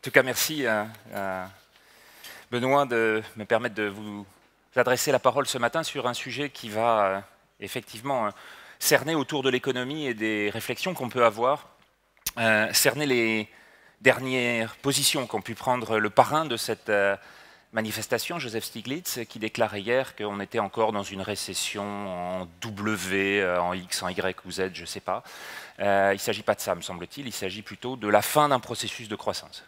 tout cas, merci à Benoît de me permettre de vous adresser la parole ce matin sur un sujet qui va effectivement cerner autour de l'économie et des réflexions qu'on peut avoir, cerner les dernières positions qu'ont pu prendre le parrain de cette manifestation, Joseph Stiglitz, qui déclarait hier qu'on était encore dans une récession en W, en X, en Y ou Z, je ne sais pas. Il ne s'agit pas de ça, me semble-t-il, il s'agit plutôt de la fin d'un processus de croissance.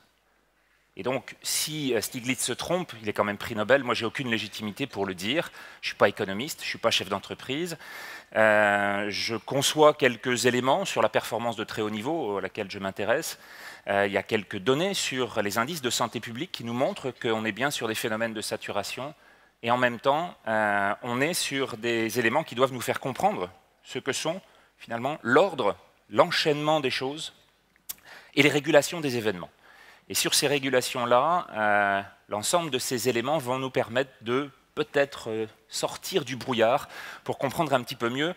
Et donc, si Stiglitz se trompe, il est quand même prix Nobel, moi j'ai aucune légitimité pour le dire, je ne suis pas économiste, je ne suis pas chef d'entreprise, je conçois quelques éléments sur la performance de très haut niveau à laquelle je m'intéresse. Il y a quelques données sur les indices de santé publique qui nous montrent qu'on est bien sur des phénomènes de saturation et en même temps, on est sur des éléments qui doivent nous faire comprendre ce que sont finalement l'ordre, l'enchaînement des choses et les régulations des événements. Et sur ces régulations-là, l'ensemble de ces éléments vont nous permettre de peut-être sortir du brouillard pour comprendre un petit peu mieux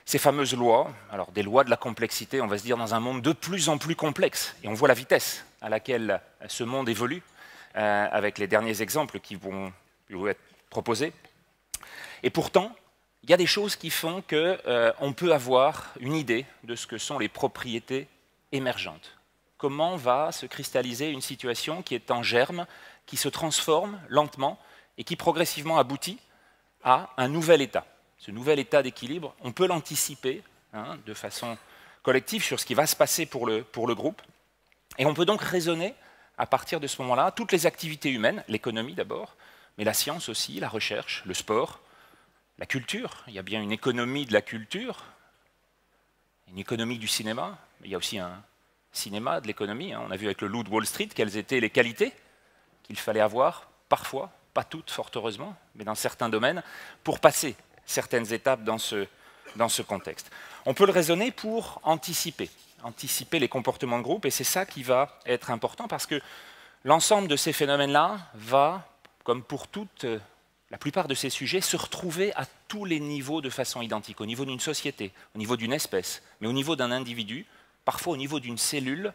ces fameuses lois, alors des lois de la complexité, on va se dire dans un monde de plus en plus complexe. Et on voit la vitesse à laquelle ce monde évolue, avec les derniers exemples qui vont être proposés. Et pourtant, il y a des choses qui font qu'on peut avoir une idée de ce que sont les propriétés émergentes. Comment va se cristalliser une situation qui est en germe, qui se transforme lentement et qui progressivement aboutit à un nouvel état. Ce nouvel état d'équilibre, on peut l'anticiper de façon collective sur ce qui va se passer pour le groupe. Et on peut donc raisonner à partir de ce moment-là toutes les activités humaines, l'économie d'abord, mais la science aussi, la recherche, le sport, la culture. Il y a bien une économie de la culture, une économie du cinéma, mais il y a aussi un cinéma de l'économie. On a vu avec le Loup de Wall Street quelles étaient les qualités qu'il fallait avoir, parfois, pas toutes fort heureusement, mais dans certains domaines, pour passer certaines étapes dans ce contexte. On peut le raisonner pour anticiper les comportements de groupe, et c'est ça qui va être important, parce que l'ensemble de ces phénomènes-là va, comme pour la plupart de ces sujets, se retrouver à tous les niveaux de façon identique, au niveau d'une société, au niveau d'une espèce, mais au niveau d'un individu, parfois au niveau d'une cellule,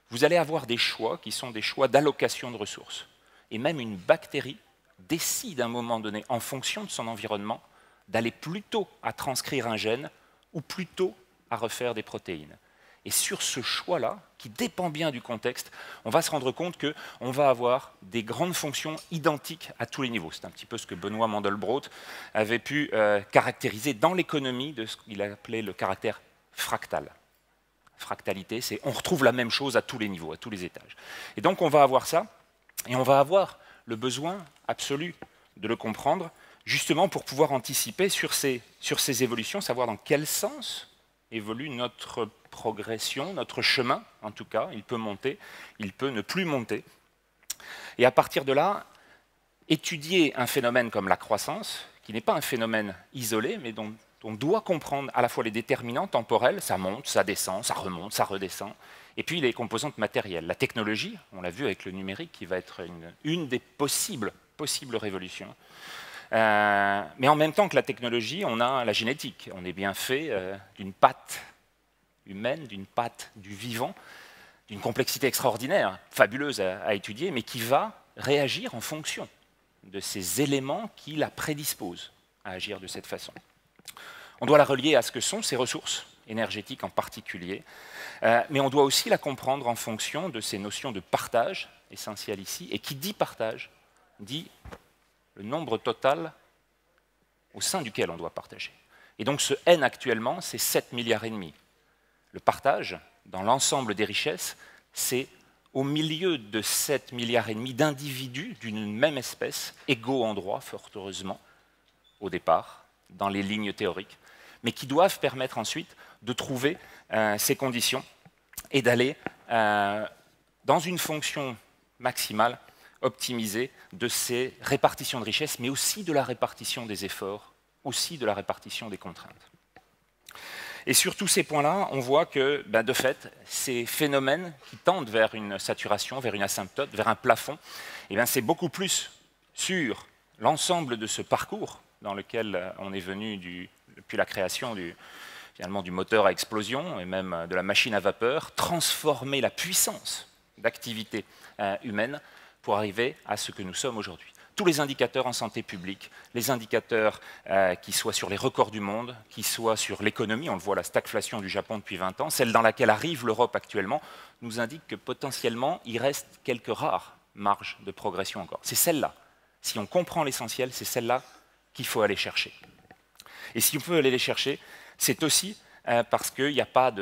vous allez avoir des choix qui sont des choix d'allocation de ressources. Et même une bactérie décide à un moment donné, en fonction de son environnement, d'aller plutôt à transcrire un gène ou plutôt à refaire des protéines. Et sur ce choix-là, qui dépend bien du contexte, on va se rendre compte qu'on va avoir des grandes fonctions identiques à tous les niveaux. C'est un petit peu ce que Benoît Mandelbrot avait pu caractériser dans l'économie de ce qu'il appelait le caractère fractal. Fractalité, c'est on retrouve la même chose à tous les niveaux, à tous les étages. Et donc on va avoir ça, et on va avoir le besoin absolu de le comprendre, justement pour pouvoir anticiper sur ces évolutions, savoir dans quel sens évolue notre progression, notre chemin, en tout cas, il peut monter, il peut ne plus monter. Et à partir de là, étudier un phénomène comme la croissance, qui n'est pas un phénomène isolé, mais dont on doit comprendre à la fois les déterminants temporels, ça monte, ça descend, ça remonte, ça redescend, et puis les composantes matérielles. La technologie, on l'a vu avec le numérique, qui va être une des possibles révolutions. Mais en même temps que la technologie, on a la génétique. On est bien fait d'une patte humaine, d'une patte du vivant, d'une complexité extraordinaire, fabuleuse à étudier, mais qui va réagir en fonction de ces éléments qui la prédisposent à agir de cette façon. On doit la relier à ce que sont ces ressources énergétiques en particulier, mais on doit aussi la comprendre en fonction de ces notions de partage, essentielles ici, et qui dit partage, dit le nombre total au sein duquel on doit partager. Et donc ce N actuellement, c'est 7 milliards et demi. Le partage, dans l'ensemble des richesses, c'est au milieu de 7 milliards et demi d'individus d'une même espèce, égaux en droit, fort heureusement, au départ, dans les lignes théoriques, mais qui doivent permettre ensuite de trouver ces conditions et d'aller dans une fonction maximale optimisée de ces répartitions de richesses, mais aussi de la répartition des efforts, aussi de la répartition des contraintes. Et sur tous ces points-là, on voit que, de fait, ces phénomènes qui tendent vers une saturation, vers une asymptote, vers un plafond, c'est beaucoup plus sur l'ensemble de ce parcours dans lequel on est venu depuis la création finalement du moteur à explosion et même de la machine à vapeur, transformer la puissance d'activité humaine pour arriver à ce que nous sommes aujourd'hui. Tous les indicateurs en santé publique, les indicateurs qui soient sur les records du monde, qui soient sur l'économie, on le voit, la stagflation du Japon depuis 20 ans, celle dans laquelle arrive l'Europe actuellement, nous indiquent que potentiellement, il reste quelques rares marges de progression encore. C'est celle-là. Si on comprend l'essentiel, c'est celle-là qu'il faut aller chercher. Et si on peut aller les chercher, c'est aussi parce qu'il n'y a pas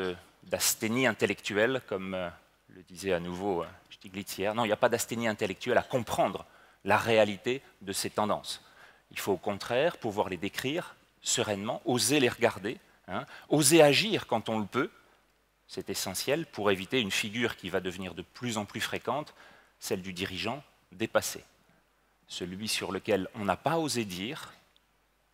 d'asthénie intellectuelle, comme le disait à nouveau Stiglitz hier. Non, il n'y a pas d'asthénie intellectuelle à comprendre la réalité de ces tendances. Il faut au contraire pouvoir les décrire sereinement, oser les regarder, oser agir quand on le peut. C'est essentiel pour éviter une figure qui va devenir de plus en plus fréquente, celle du dirigeant dépassé. Celui sur lequel on n'a pas osé dire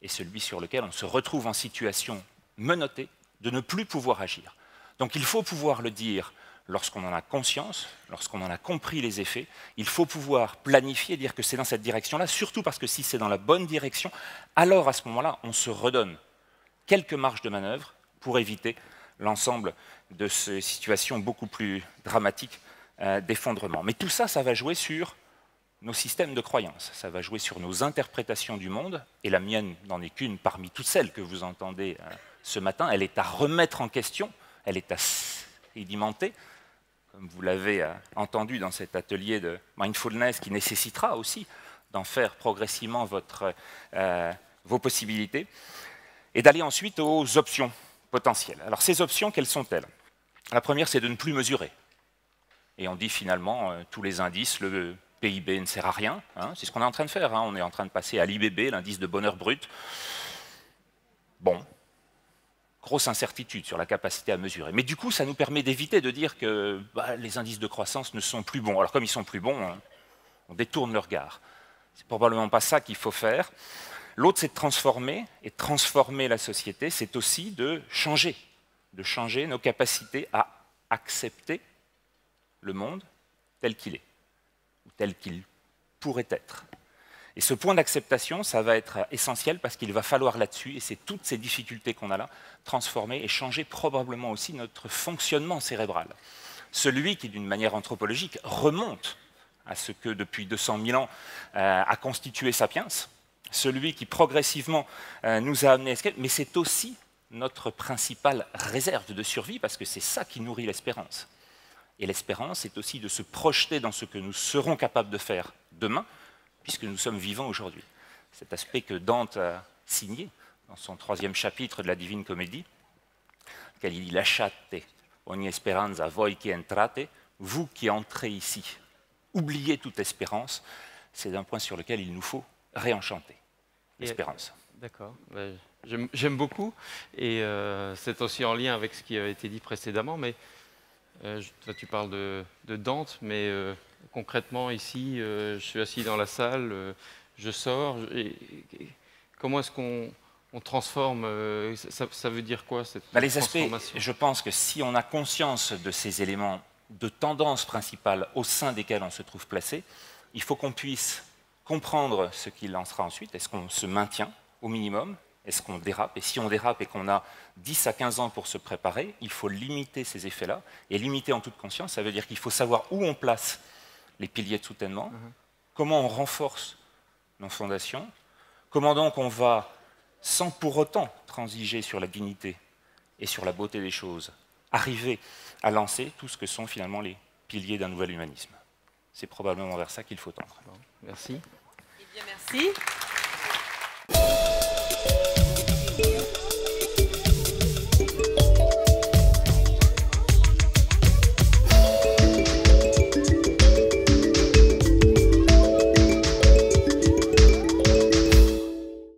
et celui sur lequel on se retrouve en situation menottée de ne plus pouvoir agir. Donc il faut pouvoir le dire lorsqu'on en a conscience, lorsqu'on en a compris les effets, il faut pouvoir planifier, dire que c'est dans cette direction-là, surtout parce que si c'est dans la bonne direction, alors à ce moment-là, on se redonne quelques marges de manœuvre pour éviter l'ensemble de ces situations beaucoup plus dramatiques d'effondrement. Mais tout ça, ça va jouer sur nos systèmes de croyances, ça va jouer sur nos interprétations du monde, et la mienne n'en est qu'une parmi toutes celles que vous entendez ce matin. Elle est à remettre en question, elle est à sédimenter, comme vous l'avez entendu dans cet atelier de mindfulness qui nécessitera aussi d'en faire progressivement vos possibilités, et d'aller ensuite aux options potentielles. Alors ces options, quelles sont-elles? La première, c'est de ne plus mesurer. Et on dit finalement, tous les indices, le PIB ne sert à rien, c'est ce qu'on est en train de faire, on est en train de passer à l'IBB, l'indice de bonheur brut. Bon, grosse incertitude sur la capacité à mesurer. Mais du coup, ça nous permet d'éviter de dire que les indices de croissance ne sont plus bons. Alors comme ils sont plus bons, on détourne le regard. C'est probablement pas ça qu'il faut faire. L'autre, c'est de transformer, et transformer la société, c'est aussi de changer nos capacités à accepter le monde tel qu'il est, ou tel qu'il pourrait être. Et ce point d'acceptation, ça va être essentiel parce qu'il va falloir là-dessus, et c'est toutes ces difficultés qu'on a là, transformer et changer probablement aussi notre fonctionnement cérébral. Celui qui, d'une manière anthropologique, remonte à ce que depuis 200 000 ans a constitué Sapiens, celui qui progressivement nous a amené à escape, mais c'est aussi notre principale réserve de survie parce que c'est ça qui nourrit l'espérance. Et l'espérance, c'est aussi de se projeter dans ce que nous serons capables de faire demain, puisque nous sommes vivants aujourd'hui. Cet aspect que Dante a signé dans son 3e chapitre de la Divine Comédie, lequel il dit « Lasciate ogni speranza voi qui entrate », vous qui entrez ici, oubliez toute espérance, c'est un point sur lequel il nous faut réenchanter l'espérance. D'accord, j'aime beaucoup, et c'est aussi en lien avec ce qui avait été dit précédemment, mais toi tu parles de Dante, mais concrètement ici, je suis assis dans la salle, je sors, comment est-ce qu'on transforme, ça veut dire quoi cette les aspects, transformation? je pense que si on a conscience de ces éléments de tendance principale au sein desquels on se trouve placé, il faut qu'on puisse comprendre ce qu'il en sera ensuite. Est-ce qu'on se maintient au minimum? Est-ce qu'on dérape? Et si on dérape et qu'on a 10 à 15 ans pour se préparer, il faut limiter ces effets-là. Et limiter en toute conscience, ça veut dire qu'il faut savoir où on place les piliers de soutènement, comment on renforce nos fondations, comment donc on va, sans pour autant transiger sur la dignité et sur la beauté des choses, arriver à lancer tout ce que sont finalement les piliers d'un nouvel humanisme. C'est probablement vers ça qu'il faut tendre. Bon, merci. Eh bien, merci.